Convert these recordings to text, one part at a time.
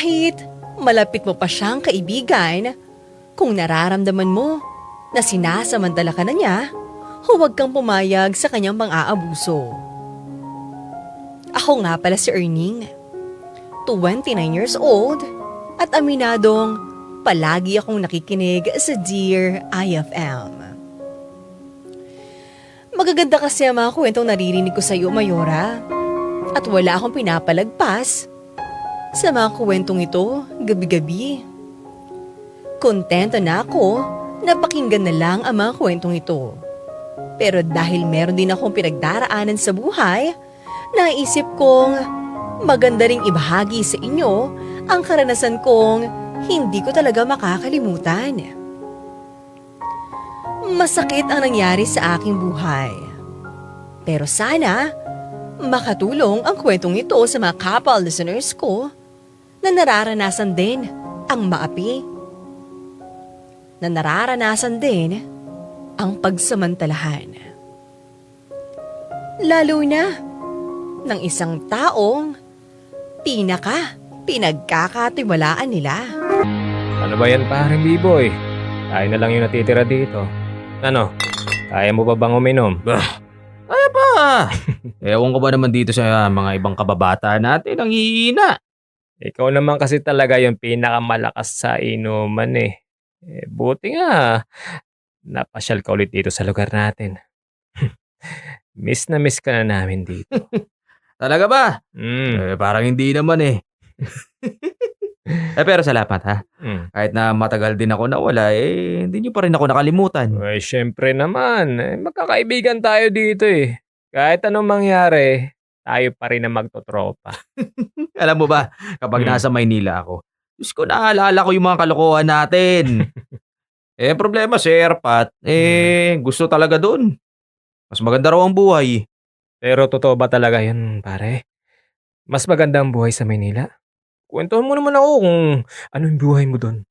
Kahit malapit mo pa siyang kaibigan, kung nararamdaman mo na sinasamantala ka na niya, huwag kang pumayag sa kanyang pang-aabuso. Ako nga pala si Erning, 29 years old at aminadong palagi akong nakikinig sa Dear IFM. Magaganda kasi ang mga kwentong naririnig ko sa iyo, Mayora, at wala akong pinapalagpas sa mga kwentong ito gabi-gabi. Kontento na ako na pakinggan na lang ang mga kwentong ito. Pero dahil meron din akong pinagdaraanan sa buhay, naisip kong maganda ring ibahagi sa inyo ang karanasan kong hindi ko talaga makakalimutan. Masakit ang nangyari sa aking buhay. Pero sana makatulong ang kwentong ito sa mga couple listeners ko na nararanasan din ang maapi. Na nararanasan din ang pagsamantalahan. Lalo na ng isang taong pinagkakatiwalaan nila. Ano ba yan paring B-boy? Tayo na lang yung natitira dito. Ano? Kaya mo pa bang uminom? Kaya pa! Ewan ko ba naman dito sa mga ibang kababata natin ang hihina. Ikaw naman kasi talaga yung pinakamalakas sa inuman eh. Buti nga, napasyal ka ulit dito sa lugar natin. Miss na miss ka na namin dito. Talaga ba? Mm. Parang hindi naman eh. Pero salamat ha. Kahit na matagal din ako nawala, hindi nyo pa rin ako nakalimutan. Syempre naman, magkakaibigan tayo dito eh. Kahit anong mangyari, tayo pa rin ang magtotropa. Alam mo ba, kapag nasa Maynila ako, Diyos ko, naalala ko yung mga kalokohan natin. Problema si Erpat, gusto talaga doon. Mas maganda raw ang buhay. Pero totoo ba talaga yun, pare? Mas maganda ang buhay sa Maynila? Kwentuhan mo naman ako kung ano yung buhay mo doon.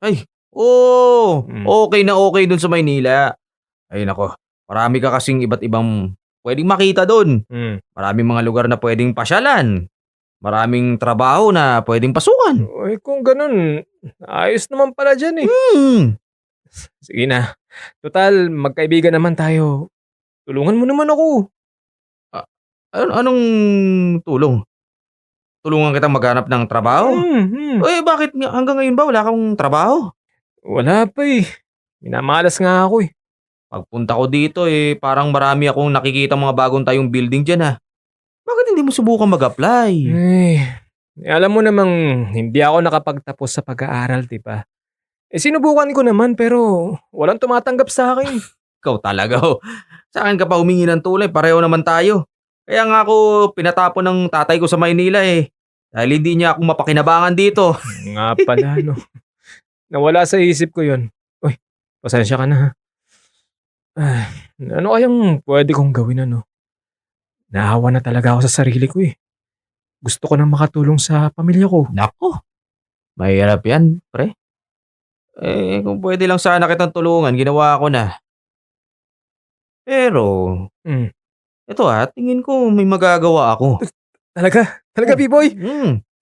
Okay na okay doon sa Maynila. Ay nako, marami ka kasing iba't ibang pwedeng makita doon. Maraming mga lugar na pwedeng pasyalan. Maraming trabaho na pwedeng pasukan. Kung ganun, ayos naman pala dyan eh. Sige na. Total, magkaibigan naman tayo. Tulungan mo naman ako. Anong tulong? Tulungan kitang maghanap ng trabaho? Bakit hanggang ngayon ba wala kang trabaho? Wala pa eh. Minamalas nga ako eh. Pagpunta ko dito parang marami akong nakikita mga bagong tayong building dyan ha. Bakit hindi mo subukan mag-apply? Alam mo namang hindi ako nakapagtapos sa pag-aaral, diba? Sinubukan ko naman pero walang tumatanggap sa akin. Ikaw talaga Sa akin ka pa humingi ng tulay, pareho naman tayo. Kaya nga ako pinatapon ng tatay ko sa Maynila dahil hindi niya ako mapakinabangan dito. Nga pala no. Nawala sa isip ko yun. Uy, pasensya ka na ha. Ano kayang pwede kong gawin Naawa na talaga ako sa sarili ko eh. Gusto ko nang makatulong sa pamilya ko. Nako, mahirap yan, pre. Kung pwede lang sana kitang tulungan, ginawa ko na. Pero, ito tingin ko may magagawa ako. Talaga? Talaga, B-boy?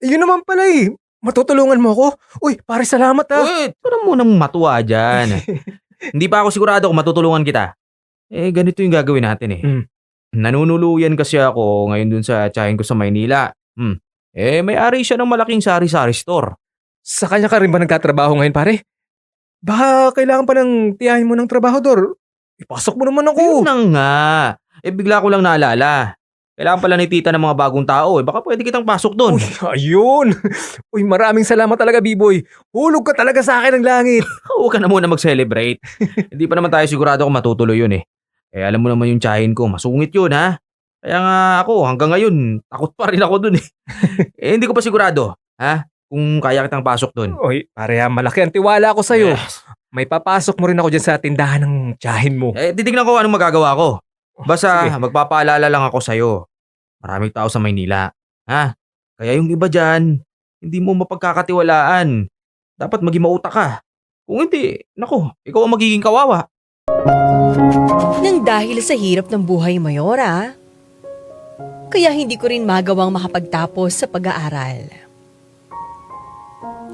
Yun naman pala eh. Matutulungan mo ako? Uy, pare salamat ha. Ito na munang matuwa dyan. Hindi pa ako sigurado kung matutulungan kita. Ganito yung gagawin natin Nanunuluyan kasi ako ngayon dun sa tiyahin ko sa Maynila. May-ari siya ng malaking sari-sari store. Sa kanya ka rin ba nagtatrabaho ngayon, pare? Baka kailangan pa ng tiyahin mo ng trabahador. Ipasok mo naman ako. Yun na nga. Bigla ko lang naalala. Kailangan pala ni tita ng mga bagong tao. Baka pwede kitang pasok doon. Uy, ayun. Uy, maraming salamat talaga, B-boy. Hulog ka talaga sa akin ng langit. Huwag ka na muna mag-celebrate. Hindi pa naman tayo sigurado kung matutuloy yun alam mo naman yung tiyahin ko, masungit yun ha. Kaya nga ako, hanggang ngayon, takot pa rin ako dun hindi ko pa sigurado, ha? Kung kaya kitang pasok dun. Uy, pare malaki ang tiwala ko sa'yo. Yes. May papasok mo rin ako dyan sa tindahan ng tiyahin mo. Titignan ko anong magagawa ko. Basta, Sige. magpapaalala lang ako sa'yo. Maraming tao sa Maynila, ha? Kaya yung iba dyan, hindi mo mapagkakatiwalaan. Dapat maging mautak ka. Kung hindi, nako, ikaw ang magiging kawawa. Nang dahil sa hirap ng buhay, Mayora, kaya hindi ko rin magawang makapagtapos sa pag-aaral.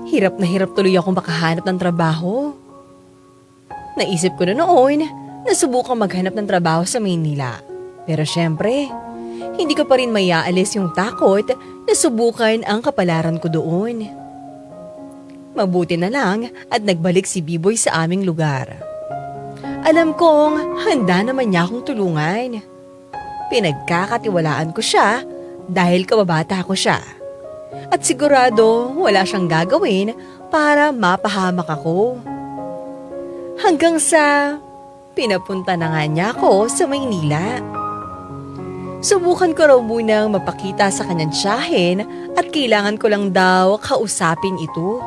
Hirap na hirap tuloy ako makahanap ng trabaho. Naisip ko na noon na subukang maghanap ng trabaho sa Maynila. Pero syempre, hindi ko pa rin maiaalis yung takot na subukan ang kapalaran ko doon. Mabuti na lang at nagbalik si Biboy sa aming lugar. Alam kong handa naman niya akong tulungan. Pinagkakatiwalaan ko siya dahil kababata ko siya. At sigurado wala siyang gagawin para mapahamak ako. Hanggang sa pinapunta na nga niya ako sa Maynila. Subukan ko raw munang mapakita sa kanyang tiyahin at kailangan ko lang daw kausapin ito.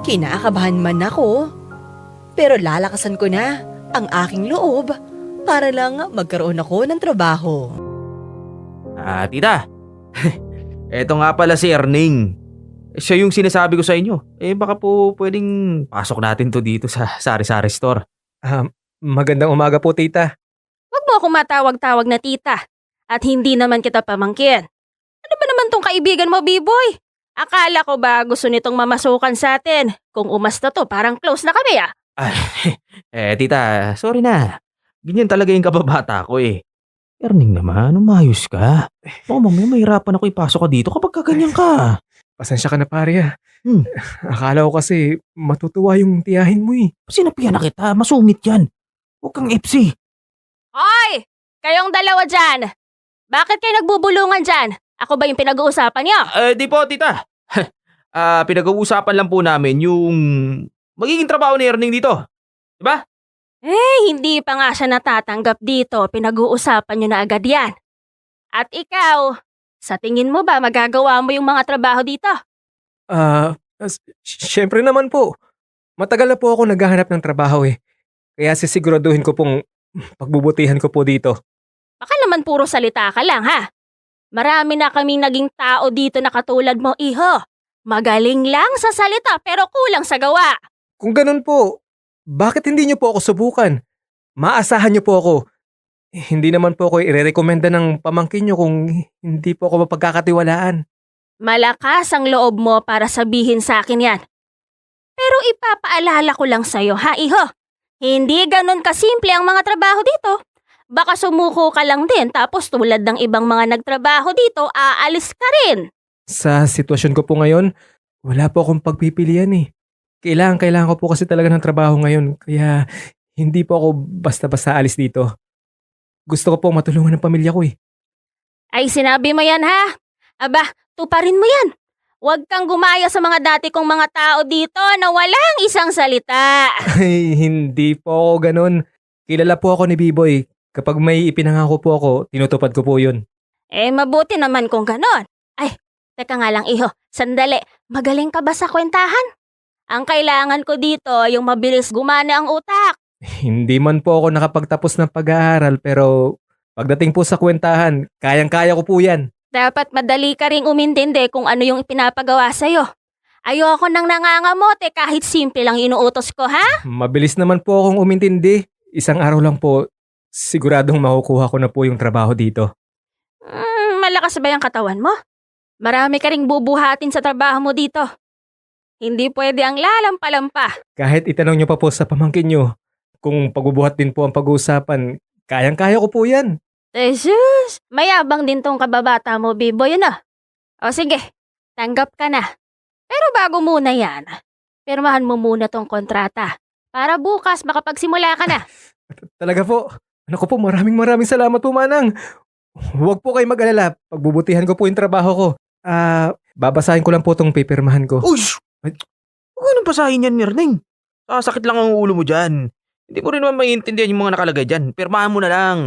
Kinakabahan man ako, pero lalakasan ko na ang aking loob para lang magkaroon ako ng trabaho. Tita. Eto nga pala si Erning. Siya yung sinasabi ko sa inyo. Baka po pwedeng pasok natin to dito sa sari-sari store. Magandang umaga po, tita. Huwag mo akong matawag-tawag na tita. At hindi naman kita pamangkin. Ano ba naman tong kaibigan mo, B-boy? Akala ko ba gusto nitong mamasukan sa atin? Kung umasta to, parang close na kami ah. Tita, sorry na. Ganyan talaga yung kababata ko eh. Erning naman, umayos ka. Baka mamaya mahirapan ako ipasok ka dito kapag kaganyan ka. Pasensya ka na, pare. Hmm. Akala ko kasi matutuwa yung tiyahin mo eh. Sinabihan na kita, masungit yan. Huwag kang FC. Hoy! Kayong dalawa dyan! Bakit kayo nagbubulungan dyan? Ako ba yung pinag-uusapan niyo? Di po, tita. Pinag-uusapan lang po namin yung magiging trabaho ni Erning dito. Diba? Hindi pa nga siya natatanggap dito. Pinag-uusapan niyo na agad yan. At ikaw, sa tingin mo ba magagawa mo yung mga trabaho dito? Siyempre naman po. Matagal na po ako naghahanap ng trabaho eh. Kaya sisiguraduhin ko pong pagbubutihan ko po dito. Baka naman puro salita ka lang ha. Marami na kaming naging tao dito na katulad mo, iho. Magaling lang sa salita pero kulang sa gawa. Kung ganun po, bakit hindi niyo po ako subukan? Maasahan niyo po ako. Hindi naman po ako irerekomenda ng pamangkin niyo kung hindi po ako mapagkakatiwalaan. Malakas ang loob mo para sabihin sa akin yan. Pero ipapaalala ko lang sa'yo ha, iho. Hindi ganun kasimple ang mga trabaho dito. Baka sumuko ka lang din tapos tulad ng ibang mga nagtrabaho dito, aalis ka rin. Sa sitwasyon ko po ngayon, wala po akong pagpipilian eh. Kailangan ko po kasi talaga ng trabaho ngayon, kaya hindi po ako basta-basta alis dito. Gusto ko po matulungan ng pamilya ko eh. Ay sinabi mo yan ha? Aba, tuparin mo yan. Huwag kang gumaya sa mga dati kong mga tao dito na walang isang salita. Ay, hindi po ako ganun. Kilala po ako ni B-Boy. Kapag may ipinangako po ako, tinutupad ko po yun. Mabuti naman kung ganon. Ay, teka nga lang iho, sandali. Magaling ka ba sa kwentahan? Ang kailangan ko dito yung mabilis gumana ang utak. Hindi man po ako nakapagtapos ng pag-aaral pero pagdating po sa kwentahan, kayang-kaya ko po yan. Dapat madali ka ring umintindi kung ano yung ipinapagawa sa'yo. Ayoko nang nangangamote kahit simple lang inuutos ko, ha? Mabilis naman po akong umintindi. Isang araw lang po, siguradong makukuha ko na po yung trabaho dito. Malakas ba yung katawan mo? Marami ka ring bubuhatin sa trabaho mo dito. Hindi pwede ang lalampa-lampa. Kahit itanong nyo pa po sa pamangkin nyo, kung pagbubuhat din po ang pag-uusapan, kayang-kaya ko po yan. Jesus, mayabang din tong kababata mo, B-boy, ano? O sige, tanggap ka na. Pero bago muna yan, pirmahan mo muna tong kontrata para bukas makapagsimula ka na. Talaga po. Naku po, maraming salamat po, Manang. Huwag po kayo mag-alala. Pagbubutihan ko po yung trabaho ko. Babasahin ko lang po tong pipirmahan ko. Uy! Huwag nang pasahin yan, Erning. Sakit lang ang ulo mo dyan. Hindi mo rin naman maiintindihan yung mga nakalagay dyan. Pirmahan mo na lang.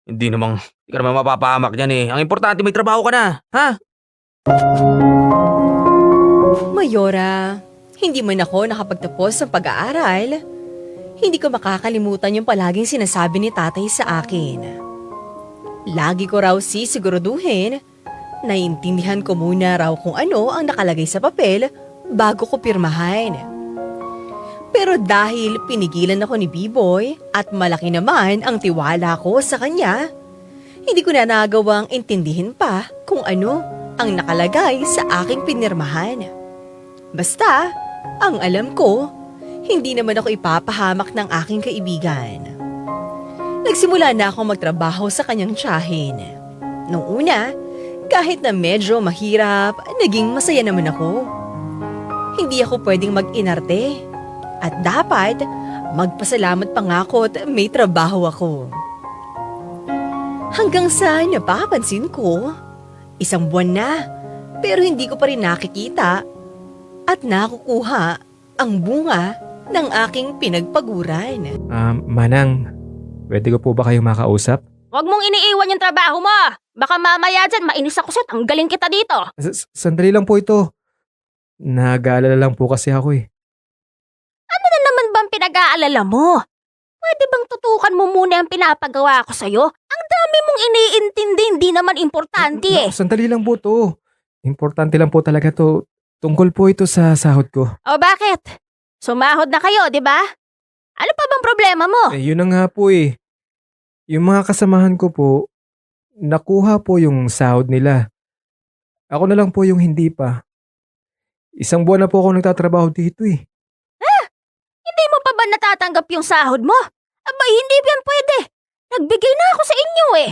Hindi ka naman mapapahamak dyan eh. Ang importante may trabaho ka na, ha? Mayora, hindi man ako nakapagtapos ng pag-aaral, hindi ko makakalimutan yung palaging sinasabi ni tatay sa akin. Lagi ko raw sisiguraduhin, naiintindihan ko muna raw kung ano ang nakalagay sa papel bago ko pirmahan. Pero dahil pinigilan ako ni B-Boy at malaki naman ang tiwala ko sa kanya, hindi ko na nagawang intindihin pa kung ano ang nakalagay sa aking pinirmahan. Basta, ang alam ko, hindi naman ako ipapahamak ng aking kaibigan. Nagsimula na akong magtrabaho sa kanyang tiyahin. Nung una, kahit na medyo mahirap, naging masaya naman ako. Hindi ako pwedeng mag-inarte. At dapat, magpasalamat pa nga ako at may trabaho ako. Hanggang sa napapansin ko, isang buwan na, pero hindi ko pa rin nakikita at nakukuha ang bunga ng aking pinagpaguran. Manang, pwede ko po ba kayong makausap? Huwag mong iniiwan yung trabaho mo. Baka mamaya dyan mainis ako sa'yo, tanggalin kita dito. Sandali lang po ito. Nag-aalala lang po kasi ako eh. Ano na naman bang pinag-aalala mo? Pwede bang tutukan mo muna ang pinapagawa ko sa'yo? Ang dami mong iniintindi, hindi naman importante eh. Sandali lang po to. Importante lang po talaga to. Tungkol po ito sa sahod ko. O bakit? Sumahod na kayo, di ba? Ano pa bang problema mo? Yun na nga po eh. Yung mga kasamahan ko po, nakuha po yung sahod nila. Ako na lang po yung hindi pa. Isang buwan na po ako nagtatrabaho dito eh. Hindi mo pa ba natatanggap yung sahod mo? Abay, hindi yan pwede. Nagbigay na ako sa inyo eh.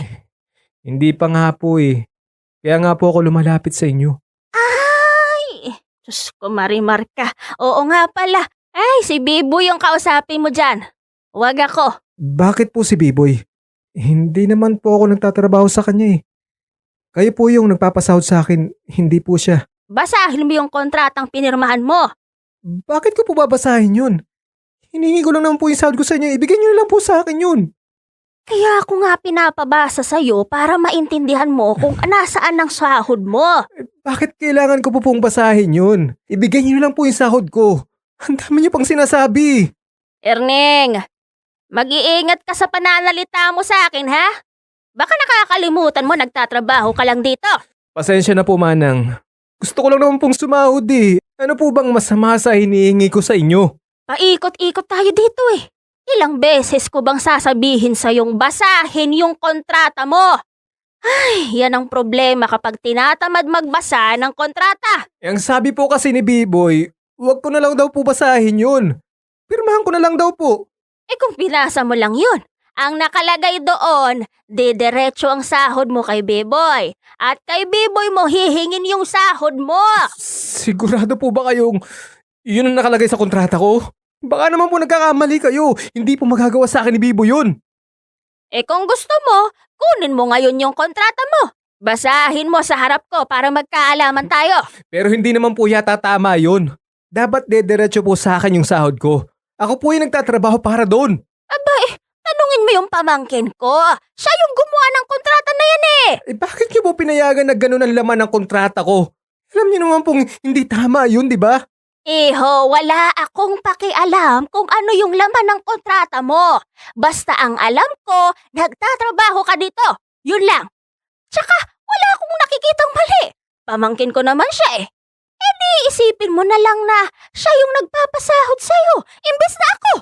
Hindi pa nga po eh. Kaya nga po ako lumalapit sa inyo. Ay, Diyos ko, Marimar ka. Oo nga pala. Ay, si Bibo yung kausapin mo dyan. Huwag ako. Bakit po si B-Boy? Hindi naman po ako nagtatrabaho sa kanya eh. Kayo po yung nagpapasahod sa akin, hindi po siya. Basahin mo yung kontratang pinirmahan mo. Bakit ko po babasahin yun? Hinihingi ko lang naman po yung sahod ko sa inyo. Ibigay niyo na lang po sa akin yun. Kaya ako nga pinapabasa sa'yo para maintindihan mo kung nasaan ang sahod mo. Bakit kailangan ko po pong basahin yun? Ibigay niyo na lang po yung sahod ko. Ang dami niyo pang sinasabi. Erning, mag-iingat ka sa pananalita mo sa akin, ha? Baka nakakalimutan mo nagtatrabaho ka lang dito. Pasensya na po, Manang. Gusto ko lang naman pong sumahod eh. Ano po bang masama sa hinihingi ko sa inyo? Paikot-ikot tayo dito eh. Ilang beses ko bang sasabihin sa'yong basahin yung kontrata mo? Ay, yan ang problema kapag tinatamad magbasa ng kontrata. Ang sabi po kasi ni B-Boy, huwag ko na lang daw po basahin yun. Pirmahan ko na lang daw po. Eh kung pinasa mo lang yun, ang nakalagay doon, didiretso ang sahod mo kay B-Boy. At kay B-Boy mo hihingin yung sahod mo. Sigurado po ba kayong yun ang nakalagay sa kontrata ko? Baka naman po nagkakamali kayo. Hindi po magagawa sa akin ni B-Boy yun. Eh kung gusto mo, kunin mo ngayon yung kontrata mo. Basahin mo sa harap ko para magkaalaman tayo. Pero hindi naman po yata tama yun. Dapat dediretso po sa akin yung sahod ko. Ako po yung nagtatrabaho para doon. Tanungin mo yung pamangkin ko. Siya yung gumawa ng kontrata na yan eh. Bakit niyo po pinayagan na ganun ang laman ng kontrata ko? Alam niyo naman pong hindi tama yun, di ba? Iho, wala akong pakialam kung ano yung laman ng kontrata mo. Basta ang alam ko, nagtatrabaho ka dito. Yun lang. Tsaka, wala akong nakikitang mali. Pamangkin ko naman siya eh. E di isipin mo na lang na siya yung nagpapasahod sa'yo, imbes na ako.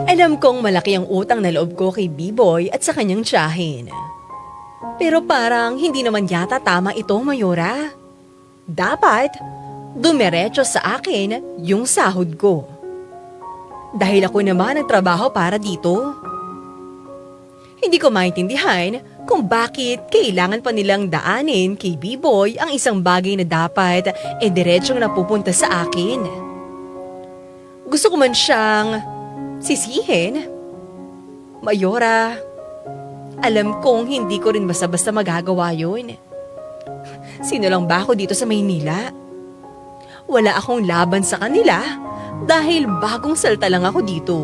Alam kong malaki ang utang na loob ko kay B-Boy at sa kanyang tiyahin. Pero parang hindi naman yata tama ito, Mayora. Dapat, dumiretso sa akin yung sahod ko. Dahil ako naman nagtrabaho para dito. Hindi ko maintindihan kung bakit kailangan pa nilang daanin kay B-Boy ang isang bagay na dapat diretsong napupunta sa akin. Gusto ko man siyang sisihin. Mayora, alam kong hindi ko rin basta-basta magagawa yun. Sino lang ba ako dito sa Maynila? Wala akong laban sa kanila dahil bagong salta lang ako dito.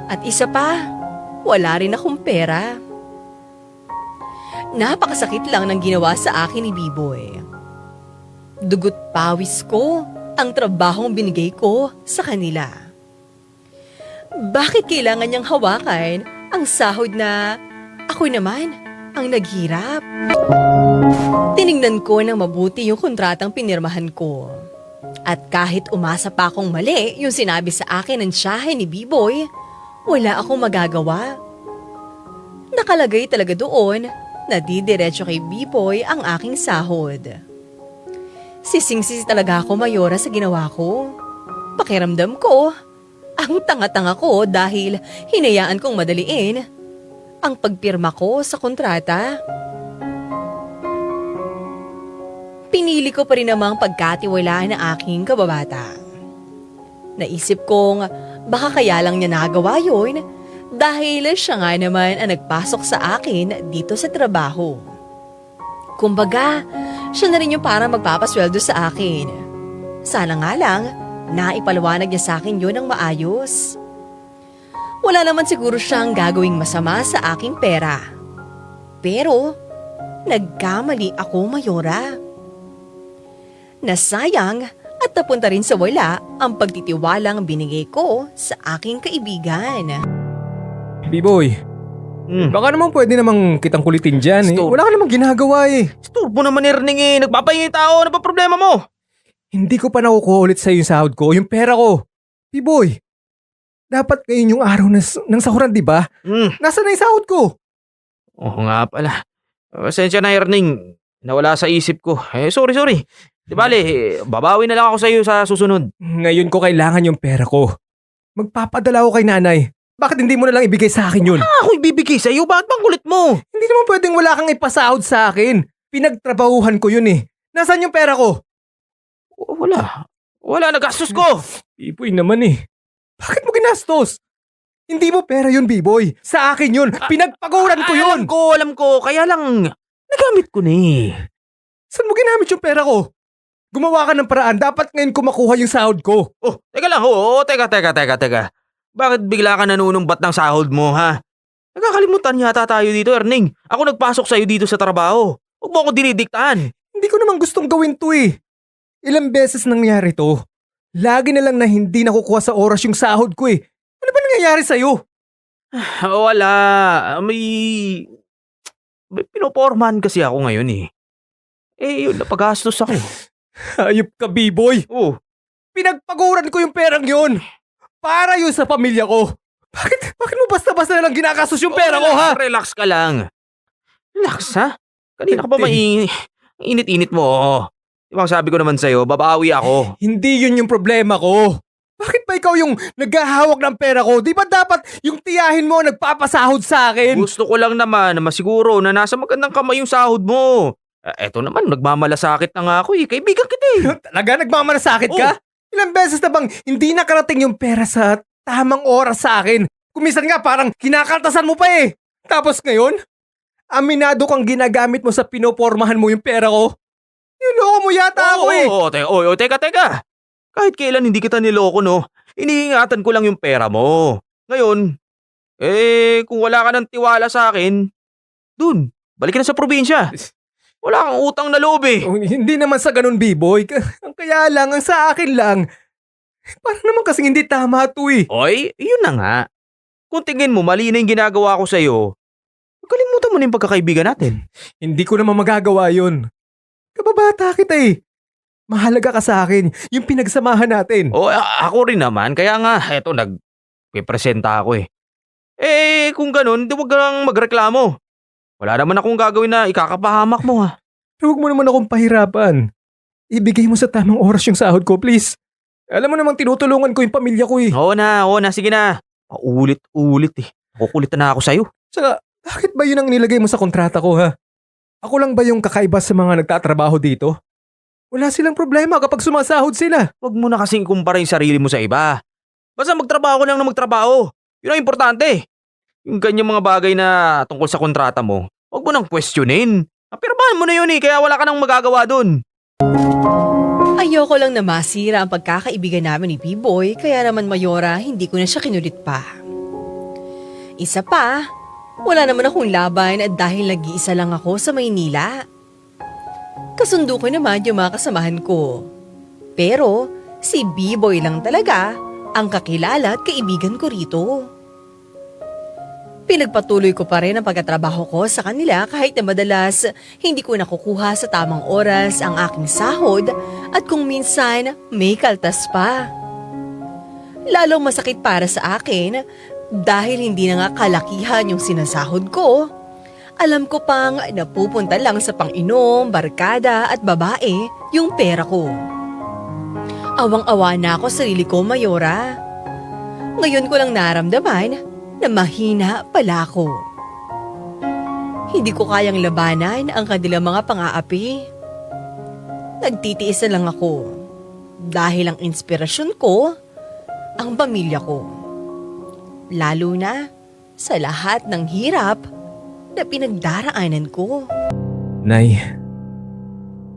At isa pa, wala rin akong pera. Napakasakit lang ng ginawa sa akin ni B-Boy. Dugot pawis ko ang trabahong binigay ko sa kanila. Bakit kailangan niyang hawakan ang sahod na ako naman ang naghirap? Tiningnan ko ng mabuti yung kontratang pinirmahan ko. At kahit umasa pa akong mali yung sinabi sa akin ng tiyahin ni B-Boy, wala akong magagawa. Nakalagay talaga doon na didiretso kay B-Boy ang aking sahod. Sising-sisi talaga ako, Mayora, sa ginawa ko. Pakiramdam ko, ang tanga-tanga ko dahil hinayaan kong madaliin ang pagpirma ko sa kontrata. Pinili ko pa rin namang pagkatiwalaan ng aking kababata. Naisip kong baka kaya lang niya nagawa yun dahil siya nga naman ang nagpasok sa akin dito sa trabaho. Kumbaga, siya na rin yung parang magpapasweldo sa akin. Sana nga lang, naipaliwanag niya sa akin yun ng maayos. Wala naman siguro siyang gagawing masama sa aking pera. Pero, nagkamali ako, Mayora. Nasayang at napunta rin sa wala ang pagtitiwalang binigay ko sa aking kaibigan. B-boy, baka naman pwede namang kitang kulitin dyan eh. Stop. Wala ka namang ginagawa eh. Storbo naman, Erning eh. Nagpapahingi tao. Ano ba problema mo? Hindi ko pa nakukuha ulit sa'yo yung sahod ko, yung pera ko. B-boy, dapat ngayon yung araw ng sahuran, di ba? Nasaan na yung sahod ko? Oo nga pala. Pasensya na, Erning. Nawala sa isip ko. Sorry. Di bale, babawi na lang ako sa iyo sa susunod. Ngayon ko kailangan yung pera ko. Magpapadala ako kay nanay. Bakit hindi mo na lang ibigay sa akin yun? Ako ibibigay sa iyo. Bakit bang kulit mo? Hindi naman pwedeng wala kang ipasahod sa akin. Pinagtrabahuhan ko yun eh. Nasaan yung pera ko? Wala, nagastos ko. B-boy naman eh. Bakit mo ginastos? Hindi mo pera yun, B-boy. Sa akin yun. Pinagpaguran ko yun. Alam ko. Kaya lang, nagamit ko na eh. Saan mo ginamit yung pera ko? Gumawa ka ng paraan. Dapat ngayon ko makuha yung sahod ko. Oh, teka lang. Teka. Bakit bigla ka nanunumbat ng sahod mo, ha? Nagkakalimutan yata tayo dito, Erning. Ako nagpasok sa'yo dito sa trabaho. Huwag mo ako dinidiktahan. Hindi ko naman gustong gawin to eh. Ilang beses nangyari to. Lagi na lang na hindi nakukuha sa oras yung sahod ko eh. Ano ba nangyayari sa'yo? Wala. May pinopormahan kasi ako ngayon eh. Yun, napagastos ako. Hayop ka, B-boy. Oh, Pinagpaguran ko yung perang yun. Para yun sa pamilya ko. Bakit mo basta-basta na lang ginagastos yung pera ko, ha? Relax ka lang. Relax, ha? Kanina ka pa init-init mo. Di ba sabi ko naman sa'yo, babawi ako. Hindi yun yung problema ko. Bakit ba ikaw yung naghahawak ng pera ko? Di ba dapat yung tiyahin mo ang nagpapasahod sa akin? Gusto ko lang naman na masiguro na nasa magandang kamay yung sahod mo. Eto naman, nagmamalasakit na nga ako eh. Kaibigan kita eh. Talaga nagmamalasakit ka? Ilang beses na bang hindi nakarating yung pera sa tamang oras sa akin? Kumisan nga parang kinakaltasan mo pa eh. Tapos ngayon, aminado kang ginagamit mo sa pinopormahan mo yung pera ko. Niloko mo yata ako eh. Teka. Kahit kailan hindi kita niloko, no? Iniingatan ko lang yung pera mo. Ngayon, kung wala ka ng tiwala sa akin, dun, balik ka na sa probinsya. Wala kang utang na loob eh. Oh, hindi naman sa ganun, B-boy. Ang kaya lang, ang sa akin lang. Parang naman kasing hindi tama to eh. Oy, yun na nga. Kung tingin mo mali na yung ginagawa ko sa'yo, kalimutan mo na yung pagkakaibigan natin. Hindi ko naman magagawa yun. Kababata kita eh. Mahalaga ka sa akin. Yung pinagsamahan natin. Ako rin naman. Kaya nga, eto, nagpipresenta ako eh. Kung ganun, di wag kang magreklamo. Wala naman akong gagawin na ikakapahamak mo ha. Huwag mo naman akong pahirapan. Ibigay mo sa tamang oras yung sahod ko, please. Alam mo namang tinutulungan ko yung pamilya ko eh. Oo na, sige na. Paulit-ulit eh. Nakukulitan na ako sa'yo. Tsaka, bakit ba yun ang nilagay mo sa kontrata ko ha? Ako lang ba yung kakaiba sa mga nagtatrabaho dito? Wala silang problema kapag sumasahod sila. Huwag mo na kasing kumpara yung sarili mo sa iba. Basta magtrabaho ka lang na magtrabaho. Yun ang importante. Yung ganyang mga bagay na tungkol sa kontrata mo, huwag mo nang questionin. Pirmahan mo na yun eh, kaya wala ka nang magagawa dun. Ayoko lang na masira ang pagkakaibigan namin ni B-Boy, kaya naman, Mayora, hindi ko na siya kinulit pa. Isa pa, wala naman akong laban at dahil nag-iisa lang ako sa Maynila. Kasundo ko naman yung mga kasamahan ko. Pero si B-Boy lang talaga ang kakilala at kaibigan ko rito. Pinagpatuloy ko pa rin ang pagkatrabaho ko sa kanila kahit na madalas hindi ko nakukuha sa tamang oras ang aking sahod at kung minsan may kaltas pa. Lalong masakit para sa akin dahil hindi na nga kalakihan yung sinasahod ko Alam ko pang napupunta lang sa pang-inom, barkada at babae yung pera ko. Awang-awa na ako sa sarili ko, Mayora. Ngayon ko lang naramdaman na mahina pala ako. Hindi ko kayang labanan ang kanilang mga pang-aapi. Nagtitiis na lang ako dahil ang inspirasyon ko ang pamilya ko. Lalo na sa lahat ng hirap na pinagdaraanan ko. Nay,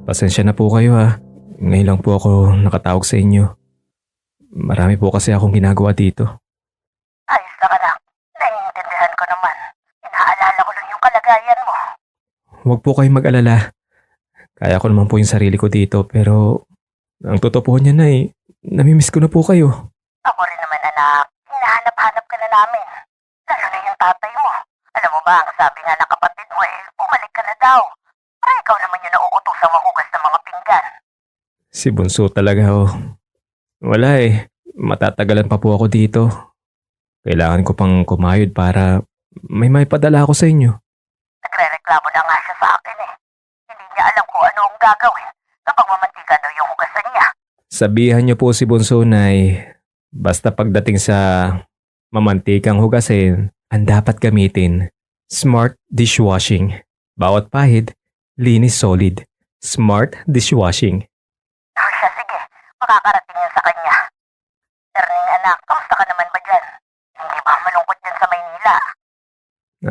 pasensya na po kayo ha. Ngayon lang po ako nakatawag sa inyo. Marami po kasi akong ginagawa dito. Ayos lang anak. Naiintindihan ko naman. Inaalala ko lang yung kalagayan mo. Huwag po kayong mag-alala. Kaya ko naman po yung sarili ko dito pero ang totoo po niya, Nay, namimiss ko na po kayo. Ako rin naman anak. Hinahanap-hanap ka na namin. Lalo na yung tatay mo. Alam mo ba, ang sabi nga ng kapatid mo bumalik ka na daw. Para ikaw naman yung nauutosan mahugas ng mga pinggan. Si Bunso talaga oh. Wala matatagalan pa po ako dito. Kailangan ko pang kumayod para may padala ako sa inyo. Nagre-reklamo na nga siya sa akin Hindi niya alam kung ano ang gagawin kapag mamantika daw yung hugasan niya. Sabihan niyo po si Bunso, Nay, basta pagdating sa mamantikang hugasin, ang dapat gamitin, smart dishwashing. Bawat pahid, linis solid. Smart dishwashing. Siya, sige. Makakarating yan sa kanya. Erning anak, kamusta ka naman ba dyan? Hindi ba malungkot dyan sa Maynila?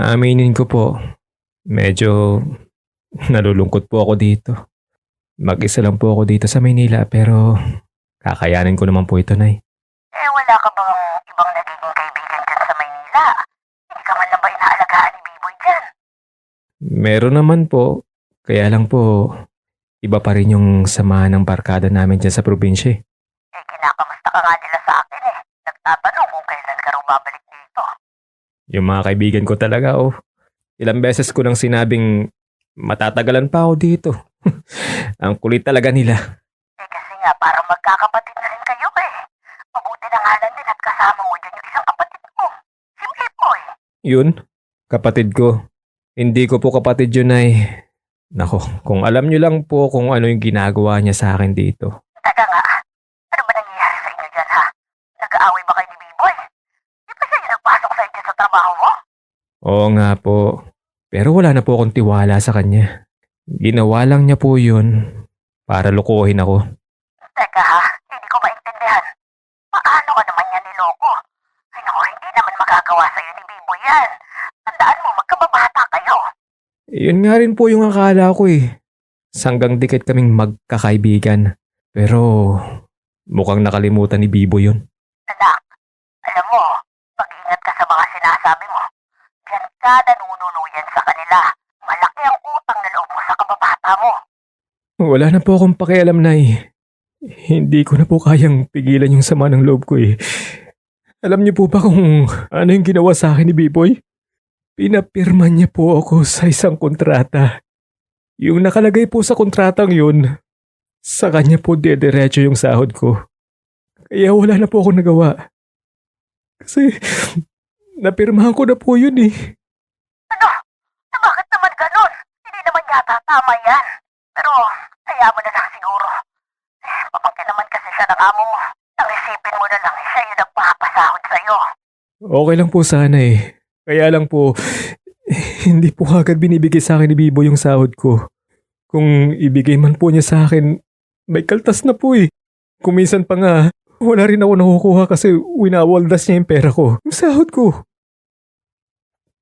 Aaminin ko po, medyo nalulungkot po ako dito. Mag-isa lang po ako dito sa Maynila pero kakayanin ko naman po ito, Nay. Wala ka bang ibang nagiging kaibigan dyan sa Maynila? Hindi ka man lang ba inaalagaan ni Biboy dyan? Meron naman po, kaya lang po, iba pa rin yung samahan ng barkada namin dyan sa probinsya. Kinakamusta ka nga nila sa akin Nagtatanong kung kailan ka raw babalik dito. Yung mga kaibigan ko talaga, ilang beses ko nang sinabing matatagalan pa ako dito. Ang kulit talaga nila. Kasi nga, parang magkakapatid na rin kayo Mabuti na nga lang din at kasama mo dyan yung isang kapatid ko. Si Biboy. Yun, kapatid ko. Hindi ko po kapatid yun, Nay. Nako, kung alam nyo lang po kung ano yung ginagawa niya sa akin dito. Teka nga, ano ba nangyayari sa inyo dyan Nag-aaway ba kayo ni Biboy? Di ba siya yung nagpasok sa inyo sa trabaho mo? Oo nga po, pero wala na po akong tiwala sa kanya. Ginawa lang niya po yun para lukuhin ako. Teka hindi ko maintindihan. Paano ka naman yan niloko? Ay naku, hindi naman magagawa sa'yo ni Biboy yan. Tandaan mo, magkababata kayo. Yun nga rin po yung akala ko Sanggang dikit kaming magkakaibigan. Pero mukhang nakalimutan ni Bibo yun. Anak, alam mo, mag-ingat ka sa mga sinasabi mo. Diyan ka nanunuluyan sa kanila. Malaki ang utang na loob mo sa kababata mo. Wala na po akong pakialam, Nay. Hindi ko na po kayang pigilan yung sama ng loob ko Alam niyo po ba kung ano yung ginawa sa akin ni Biboy? Pinapirma niya po ako sa isang kontrata. Yung nakalagay po sa kontratang yun, sa kanya po dediretso yung sahod ko. Kaya wala na po ako nagawa. Kasi napirmahan ko na po yun Ano? Bakit naman ganun? Hindi naman yata tama yan. Pero, kaya mo na lang siguro. Papangkin naman kasi siya ng amo mo. Ang isipin mo na lang, siya yung nagpapasahod sa'yo. Okay lang po sana Kaya lang po, hindi po agad binibigay sa akin ni Bibo yung sahod ko. Kung ibigay man po niya sa akin, may kaltas na po Kung minsan pa nga, wala rin ako nakukuha kasi winawaldas niya yung pera ko. Yung sahod ko.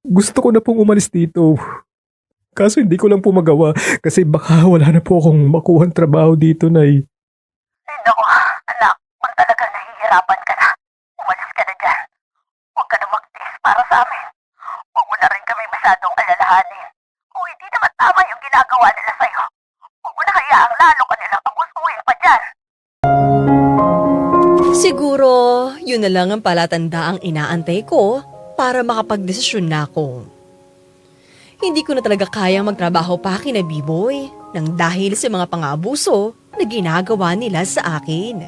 Gusto ko na pong umalis dito. Kaso hindi ko lang po magawa kasi baka wala na po akong makuhang trabaho dito, Nay. Ay naku, anak, kung talagang nahihirapan ka na, umalis ka na dyan. Huwag ka na magtiis para sa amin. Huwag mo na rin kami masyadong alalahanin. Kung hindi naman tama yung ginagawa nila sa'yo, huwag mo na hayaang lalo ka nilang abusuhin pa dyan. Siguro, yun na lang ang palatandaang inaantay ko para makapagdesisyon na ako. Hindi ko na talaga kayang magtrabaho pa kina Biboy nang dahil sa mga pang-abuso na ginagawa nila sa akin.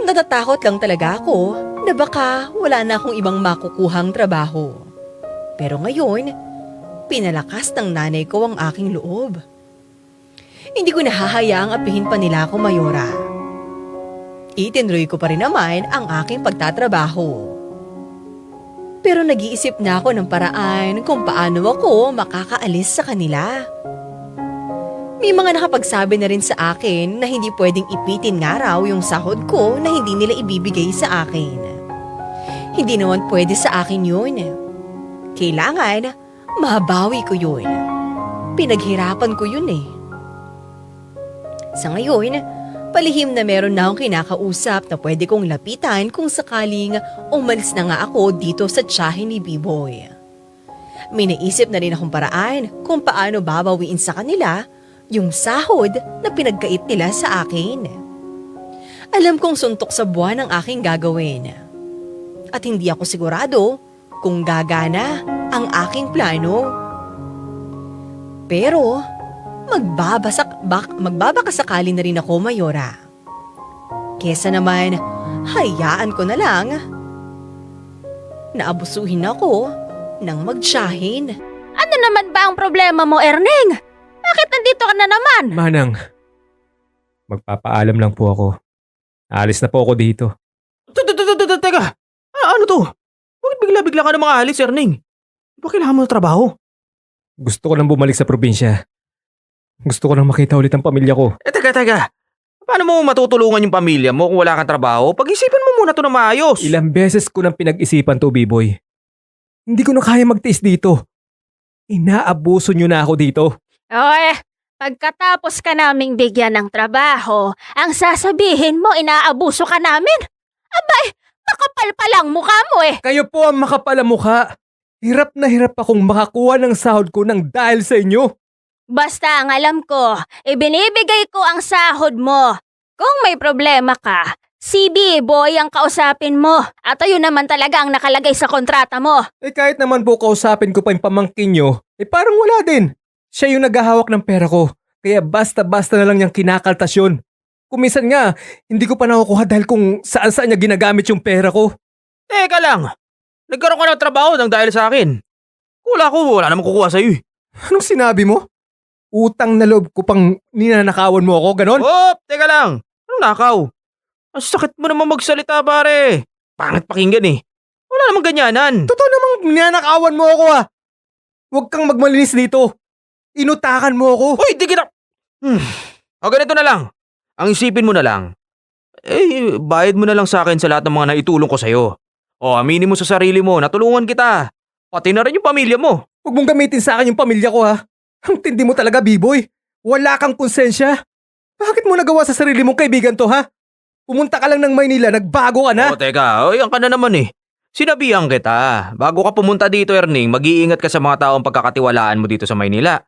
Natatakot lang talaga ako na baka wala na akong ibang makukuhang trabaho. Pero ngayon, pinalakas ng nanay ko ang aking loob. Hindi ko nahahayaang apihin pa nila ako, Mayora. Itinruy ko pa rin naman ang aking pagtatrabaho. Pero nag-iisip na ako ng paraan kung paano ako makakaalis sa kanila. May mga nakapagsabi na rin sa akin na hindi pwedeng ipitin nga raw yung sahod ko na hindi nila ibibigay sa akin. Hindi naman pwede sa akin yun. Kailangan mabawi ko yun. Pinaghirapan ko yun eh. Sa ngayon, palihim na meron na akong kinakausap na pwede kong lapitan kung sakaling umalis na nga ako dito sa tiyahin ni B-Boy. May naisip na rin akong paraan kung paano babawiin sa kanila yung sahod na pinagkait nila sa akin. Alam kong suntok sa buwan ang aking gagawin. At hindi ako sigurado kung gagana ang aking plano. Pero magbabakasakali na rin ako, Mayora. Kesa naman, hayaan ko na lang na abusuhin ako ng magtiyahin. Ano naman ba ang problema mo, Erneng? Bakit nandito ka na naman? Manang, magpapaalam lang po ako. Alis na po ako dito. Teka, ano to? Bakit bigla-bigla ka na mga alis, Erning? Ba kailangan mo ng trabaho? Gusto ko lang bumalik sa probinsya. Gusto ko lang makita ulit ang pamilya ko. Teka. Paano mo matutulungan yung pamilya mo kung wala kang trabaho? Pag-isipan mo muna to na maayos. Ilang beses ko nang pinag-isipan to, B-Boy. Hindi ko na kaya magtiis dito. Inaabuso nyo na ako dito. Oy, pagkatapos ka naming bigyan ng trabaho, ang sasabihin mo inaabuso ka namin? Abay, makapal pa lang mukha mo eh. Kayo po ang makapalamukha. Hirap na hirap akong makakuha ng sahod ko nang dahil sa inyo. Basta ang alam ko, ibinibigay ko ang sahod mo. Kung may problema ka, si B-Boy ang kausapin mo. At ayun naman talaga ang nakalagay sa kontrata mo. Kahit naman po kausapin ko pa yung pamangkin nyo, parang wala din. Siya yung naghahawak ng pera ko. Kaya basta-basta na lang niyang kinakaltas yun. Kumisan nga, hindi ko pa nakukuha dahil kung saan-saan niya ginagamit yung pera ko. Teka lang. Nagkaroon ka ng trabaho nang dahil sa akin. Wala namang kukuha sa'yo eh. Anong sinabi mo? Utang na loob ko pang ninanakawan mo ako, ganon? Teka lang. Anong nakaw? Ang sakit mo naman magsalita, pare. Pangit pakinggan eh. Wala namang ganyanan. Totoo namang ninanakawan mo ako ah. Huwag kang magmalinis dito. Inutakan mo ako. Uy, di kita... O ganito na lang. Ang isipin mo na lang. Bayad mo na lang sa akin sa lahat ng mga naitulong ko sa'yo. O aminin mo sa sarili mo, natulungan kita. Pati na rin yung pamilya mo. Huwag mong gamitin sa akin yung pamilya ko ha. Ang tindi mo talaga, B-Boy. Wala kang konsensya. Bakit mo nagawa sa sarili mong kaibigan to ha? Pumunta ka lang ng Maynila, nagbago ka na. Teka. Yan ka na naman eh. Sinabihan kita. Bago ka pumunta dito, Erning, mag-iingat ka sa mga taong pagkakatiwalaan mo dito sa Maynila.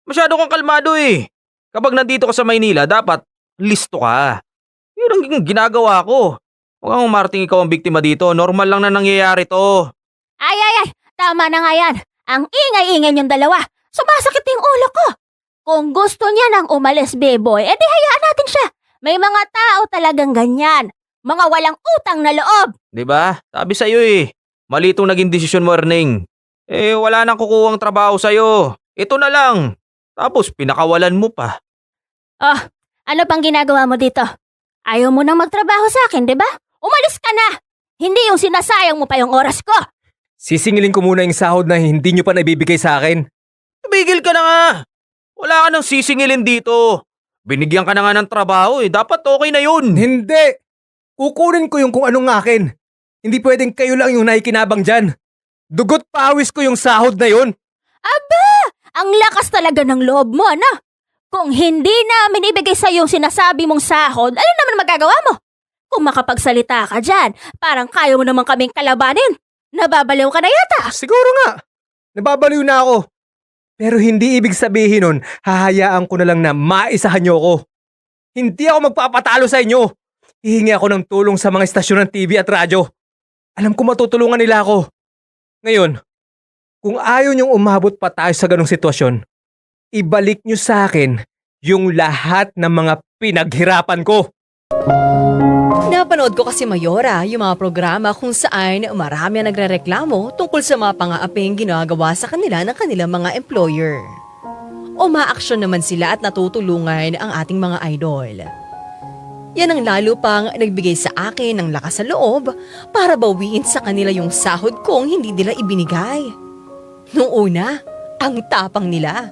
Masyado kang kalmado eh. Kapag nandito ka sa Maynila, dapat listo ka. Yun ang ginagawa ko. Huwag kang umarting ikaw ang biktima dito. Normal lang na nangyayari to. Ay, tama na nga yan. Ang ingay-ingay niyong dalawa. Sumasakit yung ulo ko. Kung gusto niya nang umalis, B-Boy, edi hayaan natin siya. May mga tao talagang ganyan. Mga walang utang na loob. Diba? Sabi sa'yo eh. Mali itong naging desisyon mo, Erning. Wala nang kukuhang trabaho sa'yo. Ito na lang. Tapos pinakawalan mo pa. Oh, ano pang ginagawa mo dito? Ayaw mo nang magtrabaho sa akin, diba? Umalis ka na. Hindi yung sinasayang mo pa yung oras ko. Sisingilin ko muna yung sahod na hindi nyo pa naibibigay sa akin. Tumigil ka na nga. Wala ka nang sisingilin dito. Binigyan ka na nga ng trabaho eh. Dapat okay na yun. Hindi! Kukunin ko yung kung anong akin. Hindi pwedeng kayo lang yung naikinabang dyan. Dugot pawis ko yung sahod na yun. Aba! Ang lakas talaga ng loob mo, ano? Kung hindi namin ibigay sa yung sinasabi mong sahod, ano naman magagawa mo? Kung makapagsalita ka dyan, parang kaya mo naman kaming kalabanin. Nababaliw ka na yata. Siguro nga. Nababaliw na ako. Pero hindi ibig sabihin nun, hahayaan ko na lang na maisahan nyo ako. Hindi ako magpapatalo sa inyo. Hihingi ako ng tulong sa mga istasyon ng TV at radyo. Alam ko matutulungan nila ako. Ngayon, kung ayaw nyong umabot pa tayo sa ganong sitwasyon, ibalik nyo sa akin yung lahat ng mga pinaghirapan ko. Napanood ko kasi Mayora yung mga programa kung saan marami ang nagrereklamo tungkol sa mga pangaaping ginagawa sa kanila ng kanilang mga employer. Umaaksyon naman sila at natutulungan ang ating mga idol. Yan ang lalo pang nagbigay sa akin ng lakas sa loob para bawiin sa kanila yung sahod kong hindi nila ibinigay. Noong una, ang tapang nila.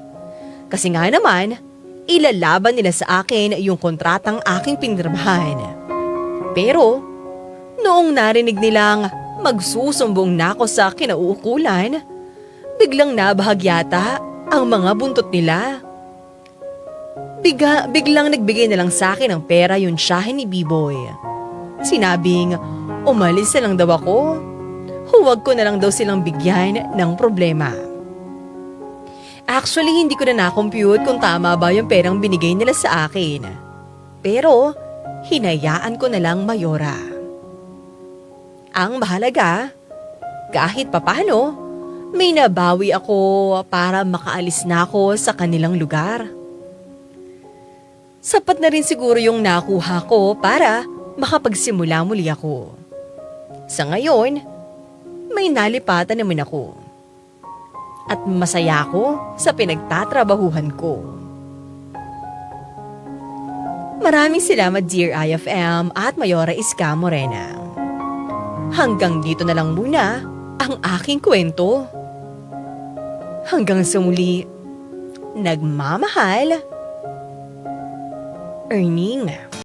Kasi nga naman, ilalaban nila sa akin yung kontratang aking pinirmahan. Pero, noong narinig nilang magsusumbong na ako sa kinauukulan, biglang nabahagyata ang mga buntot nila. Biglang nagbigay na lang sa akin ng pera yung tiyahin ni B-Boy. Sinabing, umalis na lang daw ako. Huwag ko na lang daw silang bigyan ng problema. Actually, hindi ko na na-compute kung tama ba yung perang binigay nila sa akin. Pero, hinayaan ko na lang Mayora. Ang mahalaga, kahit papano, may nabawi ako para makaalis na ako sa kanilang lugar. Sapat na rin siguro yung nakuha ko para makapagsimula muli ako. Sa ngayon, may nalipatan naman ako. At masaya ako sa pinagtatrabahuhan ko. Maraming salamat Dear IFM at Mayora Iska Morena. Hanggang dito na lang muna ang aking kwento. Hanggang sa muli, nagmamahal, Erning.